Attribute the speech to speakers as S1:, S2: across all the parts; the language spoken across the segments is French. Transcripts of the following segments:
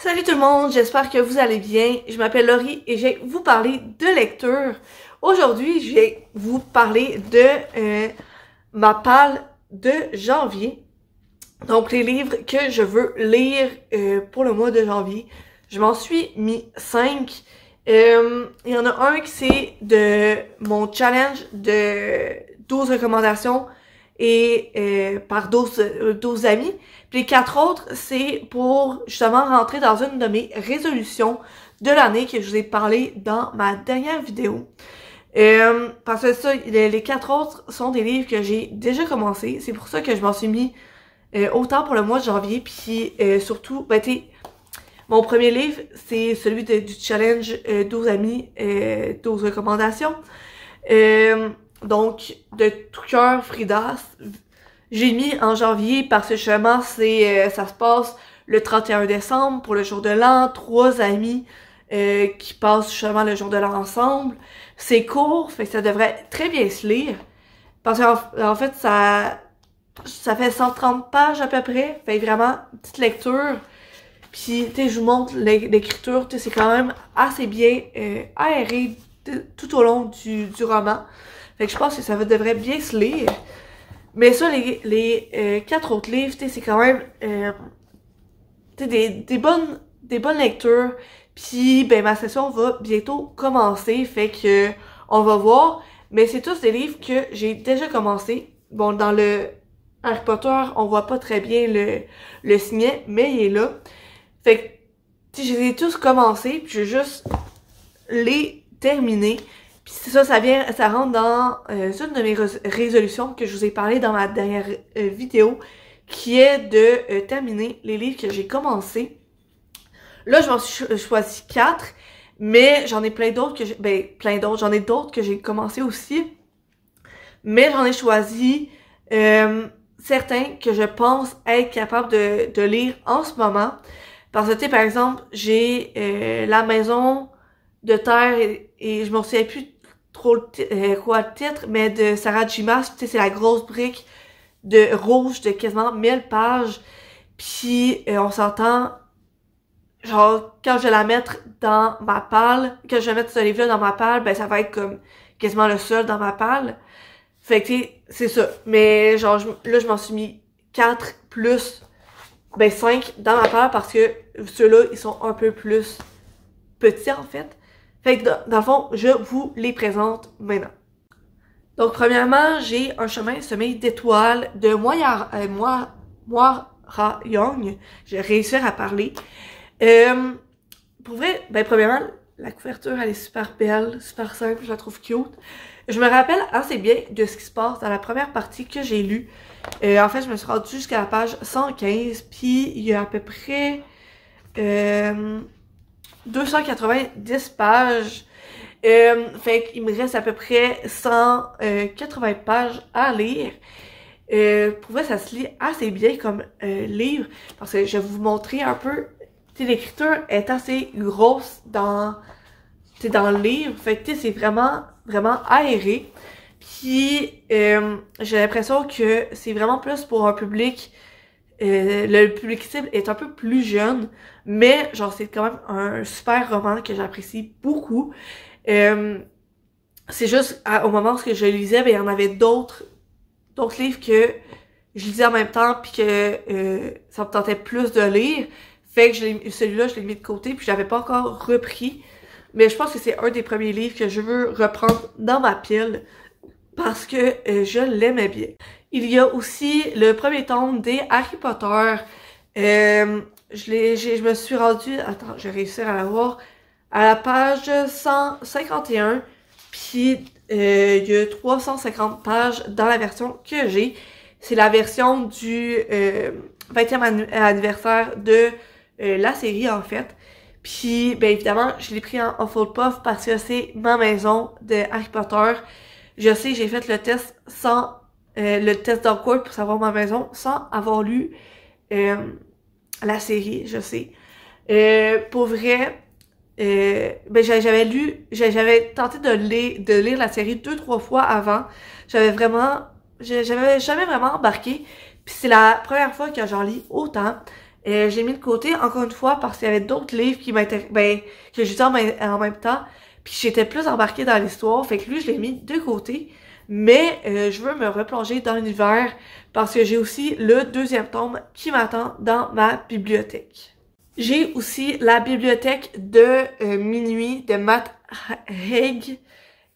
S1: Salut tout le monde, j'espère que vous allez bien. Je m'appelle Laurie et je vais vous parler de lecture. Aujourd'hui, je vais vous parler de ma palle de janvier. Donc, les livres que je veux lire pour le mois de janvier. Je m'en suis mis 5. Il y en a un qui c'est de mon challenge de 12 recommandations et par 12 amis. Puis les 4 autres, c'est pour justement rentrer dans une de mes résolutions de l'année que je vous ai parlé dans ma dernière vidéo. Parce que ça, les 4 autres sont des livres que j'ai déjà commencé. C'est pour ça que je m'en suis mis autant pour le mois de janvier. Puis surtout, ben mon premier livre, c'est celui du challenge 12 amis, 12 recommandations. Donc, de tout cœur, Frida. J'ai mis en janvier parce que justement, ça se passe le 31 décembre pour le jour de l'an. 3 amis qui passent justement le jour de l'an ensemble. C'est court, fait que ça devrait très bien se lire. Parce qu'en fait, ça fait 130 pages à peu près. Fait vraiment, petite lecture. Puis, tu sais, je vous montre l'écriture. Tu sais, c'est quand même assez bien aéré tout au long du roman. Fait que je pense que ça devrait bien se lire. Mais ça, les 4 autres livres, tu sais, c'est quand même des bonnes lectures. Puis, ben, ma session va bientôt commencer. Fait que on va voir. Mais c'est tous des livres que j'ai déjà commencé. Bon, dans le Harry Potter, on voit pas très bien le signet, mais il est là. Fait que, tu sais, je les ai tous commencés, puis je vais juste les terminer. Puis ça rentre dans une de mes résolutions que je vous ai parlé dans ma dernière vidéo, qui est de terminer les livres que j'ai commencés. Là, je m'en suis choisi 4, mais j'en ai plein d'autres j'en ai d'autres que j'ai commencé aussi. Mais j'en ai choisi certains que je pense être capable de lire en ce moment. Parce que, tu sais, par exemple, j'ai La maison de terre et je m'en souviens plus trop quoi le titre, mais de Sarah J. Maas, tu sais, c'est la grosse brique de rouge de quasiment 1000 pages. Puis on s'entend, genre, quand je vais la mettre dans ma palle, quand je vais mettre ce livre-là dans ma palle, ben ça va être comme quasiment le seul dans ma palle. Fait que, tu sais, c'est ça. Mais genre, là, je m'en suis mis 4 plus 5 dans ma palle parce que ceux-là, ils sont un peu plus petits, en fait. Fait que, dans le fond, je vous les présente maintenant. Donc, premièrement, j'ai Un chemin semé d'étoiles de Moira Young. J'ai réussi à parler. Pour vrai, ben, premièrement, la couverture, elle est super belle, super simple, je la trouve cute. Je me rappelle assez bien de ce qui se passe dans la première partie que j'ai lue. En fait, je me suis rendue jusqu'à la page 115, puis il y a à peu près 290 pages. Fait qu'il me reste à peu près 180 pages à lire. Pour vrai, ça se lit assez bien comme livre, parce que je vais vous montrer un peu. L'écriture est assez grosse dans le livre. Fait que c'est vraiment aéré. Puis j'ai l'impression que c'est vraiment plus pour un public. Le public cible est un peu plus jeune, mais genre c'est quand même un super roman que j'apprécie beaucoup. C'est juste au moment où je lisais, ben il y en avait d'autres livres que je lisais en même temps puis que ça me tentait plus de lire. Fait que celui-là, je l'ai mis de côté puis je l'avais pas encore repris. Mais je pense que c'est un des premiers livres que je veux reprendre dans ma pile parce que je l'aimais bien. Il y a aussi le premier tome des Harry Potter. Je me suis rendue, attends, je vais réussir à la voir, à la page 151. Puis il y a 350 pages dans la version que j'ai. C'est la version du 20e anniversaire de la série, en fait. Puis, ben évidemment, je l'ai pris en Hufflepuff parce que c'est ma maison de Harry Potter. Je sais, j'ai fait le test le test d'Hogwarts pour savoir ma maison sans avoir lu la série, je sais. Pour vrai, ben j'avais tenté de lire la série 2-3 fois avant. J'avais jamais vraiment embarqué. Puis c'est la première fois que j'en lis autant. J'ai mis de côté, encore une fois, parce qu'il y avait d'autres livres qui m'intéressaient, ben, que j'étais en même temps, puis j'étais plus embarquée dans l'histoire, fait que lui, je l'ai mis de côté. Mais je veux me replonger dans l'univers parce que j'ai aussi le deuxième tome qui m'attend dans ma bibliothèque. J'ai aussi la bibliothèque de Minuit de Matt Haig.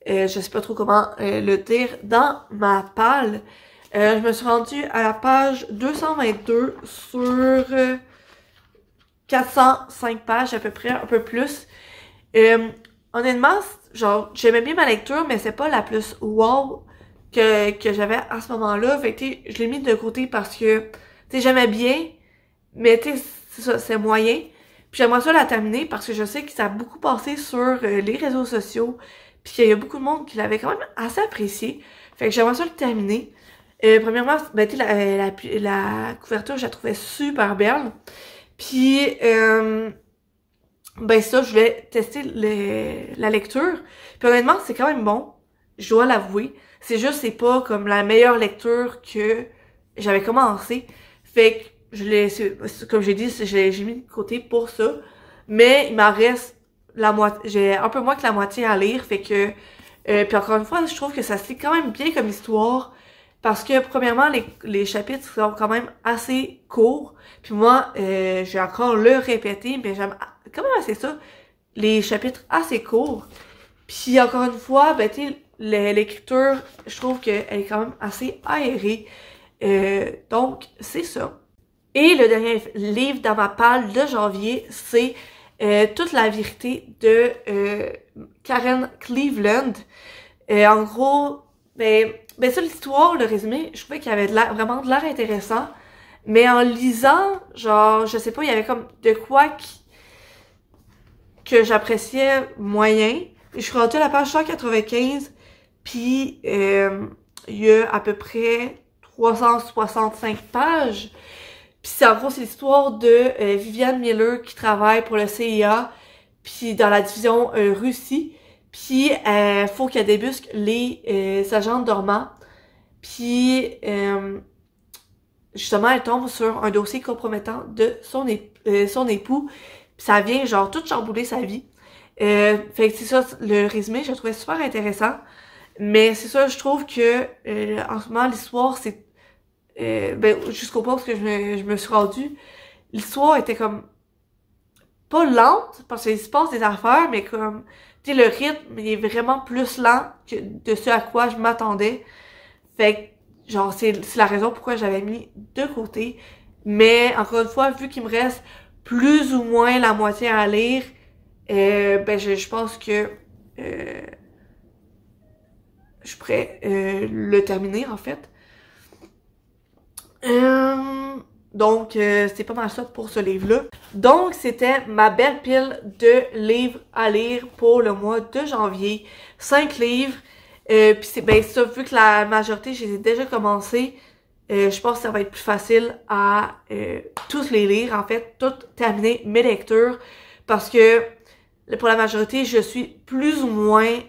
S1: Je sais pas trop comment le dire, dans ma palle. Je me suis rendue à la page 222 sur 405 pages à peu près, un peu plus. Honnêtement, genre, j'aimais bien ma lecture, mais c'est pas la plus wow que j'avais à ce moment-là. Fait que, je l'ai mis de côté parce que, tu sais, j'aimais bien, mais tu sais, c'est moyen. Puis j'aimerais ça la terminer parce que je sais que ça a beaucoup passé sur les réseaux sociaux, puis qu'il y a beaucoup de monde qui l'avait quand même assez apprécié. Fait que j'aimerais ça le terminer. Premièrement, ben, tu sais, la couverture, je la trouvais super belle. Puis, ben ça, je voulais tester la lecture. Puis honnêtement, c'est quand même bon. Je dois l'avouer. C'est juste, c'est pas comme la meilleure lecture que j'avais commencé. Fait que je l'ai, comme j'ai dit, j'ai mis de côté pour ça. Mais il m'en reste la moitié, j'ai un peu moins que la moitié à lire. Fait que, puis encore une fois, je trouve que ça se lit quand même bien comme histoire. Parce que, premièrement, les chapitres sont quand même assez courts. Puis moi, je vais encore le répéter, mais j'aime quand même assez ça. Les chapitres assez courts. Puis encore une fois, ben tu sais, l'écriture, je trouve qu'elle est quand même assez aérée. Donc, c'est ça. Et le dernier livre dans ma palle de janvier, c'est Toute la vérité de Karen Cleveland. En gros, ben ça, l'histoire, le résumé, je trouvais qu'il y avait vraiment de l'air intéressant. Mais en lisant, genre, je sais pas, il y avait comme de quoi que j'appréciais moyen. Je suis rendue à la page 195, puis il y a à peu près 365 pages. Puis c'est en gros, c'est l'histoire de Viviane Miller qui travaille pour le CIA, puis dans la division Russie. Puis faut qu'elle débusque les agents dormants. Puis justement, elle tombe sur un dossier compromettant de son époux. Puis ça vient genre tout chambouler sa vie. Fait que c'est ça, le résumé, je le trouvais super intéressant. Mais c'est ça, je trouve que en ce moment, l'histoire, c'est ben, jusqu'au point où je me suis rendue, l'histoire était comme pas lente, parce qu'il se passe des affaires, mais comme, tu sais, le rythme, il est vraiment plus lent que de ce à quoi je m'attendais. Fait que, genre, c'est la raison pourquoi j'avais mis de côté. Mais, encore une fois, vu qu'il me reste plus ou moins la moitié à lire, ben, je pense que je pourrais le terminer, en fait. Donc, c'est pas mal ça pour ce livre-là. Donc, c'était ma belle pile de livres à lire pour le mois de janvier. 5 livres. Puis c'est ben ça, vu que la majorité, je les ai déjà commencé, je pense que ça va être plus facile à tous les lire, en fait, toutes terminer mes lectures. Parce que pour la majorité, je suis plus ou moins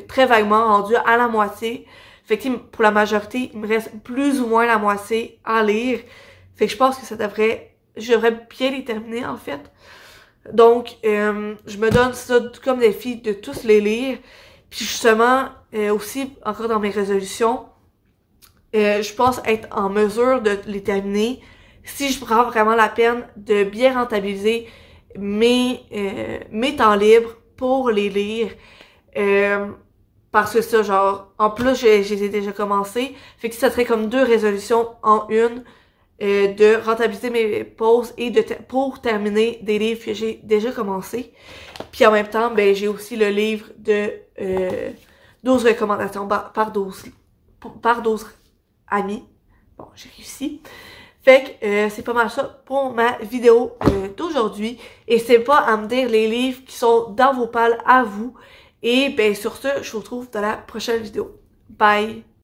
S1: très vaguement rendue à la moitié. Fait que pour la majorité, il me reste plus ou moins la moitié à lire. Fait que je pense que je devrais bien les terminer, en fait. Donc, je me donne ça comme défi de tous les lire. Puis justement, aussi, encore dans mes résolutions, je pense être en mesure de les terminer si je prends vraiment la peine de bien rentabiliser mes temps libres pour les lire. Parce que ça, genre, en plus, je les ai déjà commencés. Fait que ça serait comme 2 résolutions en une. De rentabiliser mes pauses et pour terminer des livres que j'ai déjà commencé. Puis en même temps, ben j'ai aussi le livre de 12 recommandations par 12 amis. Bon, j'ai réussi. Fait que c'est pas mal ça pour ma vidéo d'aujourd'hui. Et c'est pas à me dire les livres qui sont dans vos palles à vous. Et ben sur ce, je vous retrouve dans la prochaine vidéo. Bye!